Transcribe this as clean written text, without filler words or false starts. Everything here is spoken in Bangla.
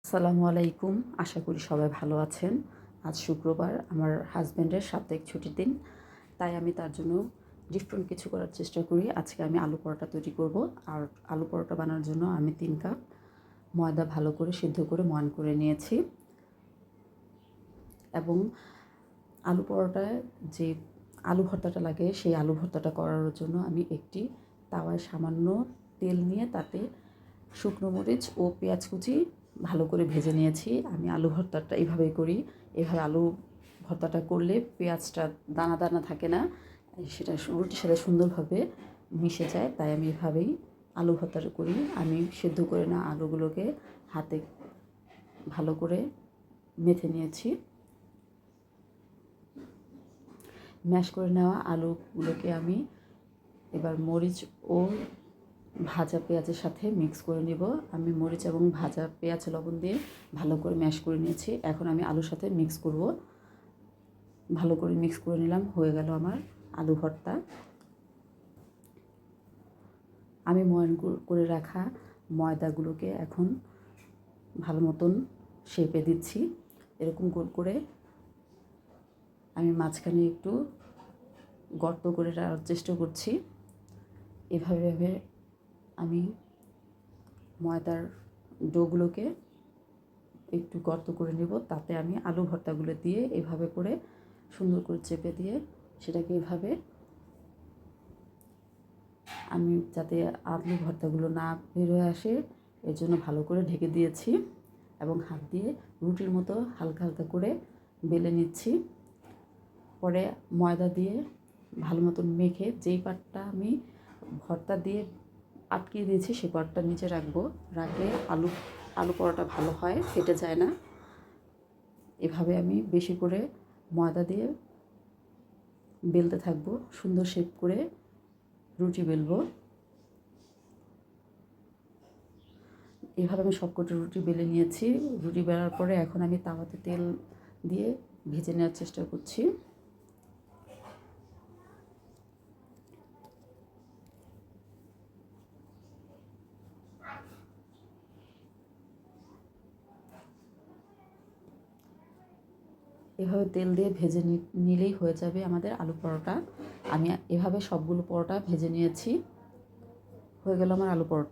আসসালামু আলাইকুম। আশা করি সবাই ভালো আছেন। আজ শুক্রবার, আমার হাজব্যান্ডের সাপ্তাহিক ছুটির দিন। তাই আমি তার জন্য ডিফারেন্ট কিছু করার চেষ্টা করি। আজকে আমি আলু পরোটা তৈরি করব। আর আলু পরোটা বানানোর জন্য আমি 3 কাপ ময়দা ভালো করে সিদ্ধ করে ময়ান করে নিয়েছি। এবং আলু পরোটায় যে আলু ভর্তাটা লাগে, সেই আলু ভর্তাটা করার জন্য আমি একটি তাওয়ায় সামান্য তেল নিয়ে তাতে শুকনো মরিচ ও পেঁয়াজ কুচি ভালো করে ভেজে নিয়েছি। আমি আলু ভর্তাটা এভাবেই করি। এভাবে আলু ভর্তাটা করলে পেঁয়াজটা দানা দানা থাকে না, সেটা রুটির সাথে সুন্দরভাবে মিশে যায়। তাই আমি এভাবেই আলু ভর্তাটা করি। আমি সেদ্ধ করে না আলুগুলোকে হাতে ভালো করে মেখে নিয়েছি। ম্যাশ করে নেওয়া আলুগুলোকে আমি এবার মরিচ ও ভাজা পেঁয়াজের সাথে মিক্স করে নেব। আমি মরিচ এবং ভাজা পেঁয়াজ লবণ দিয়ে ভালো করে ম্যাশ করে নিয়েছি। এখন আমি আলুর সাথে মিক্স করব। ভালো করে মিক্স করে নিলাম, হয়ে গেল আমার আলু ভর্তা। আমি ময়ান করে রাখা ময়দাগুলোকে এখন ভালো মতন শেপে দিচ্ছি। এরকম গোল করে আমি মাঝখানে একটু গর্ত করে রাখার চেষ্টা করছি। এভাবে আমি ময়দার ডোগুলোকে একটু গর্ত করে নেব, তাতে আমি আলু ভর্তাগুলো দিয়ে এভাবে করে সুন্দর করে চেপে দিয়ে সেটাকে এভাবে আমি যাতে আলু ভর্তাগুলো না বের হয়ে আসে এর জন্য ভালো করে ঢেকে দিয়েছি এবং হাত দিয়ে রুটির মতো হালকা হালকা করে বেলে নিচ্ছি। পরে ময়দা দিয়ে ভালো মতন মেখে যেই পাটটা আমি ভর্তা দিয়ে আটকিয়ে দিয়েছি সেই পাটটা নিচে রাখবো। রাখলে আলু পরোটা ভালো হয়, ফেটে যায় না। এভাবে আমি বেশি করে ময়দা দিয়ে বেলতে থাকবো, সুন্দর শেপ করে রুটি বেলবো। এভাবে আমি সবকটা রুটি বেলে নিয়েছি। রুটি বেলার পরে এখন আমি তাওয়াতে তেল দিয়ে ভেজে নেওয়ার চেষ্টা করছি। এভাবে তেল দিয়ে ভেজে নিলেই হয়ে যাবে আমাদের আলু পরোটা। আমি এভাবে সবগুলো পরোটা ভেজে নিয়েছি। হয়ে গেল আমার আলু পরোটা।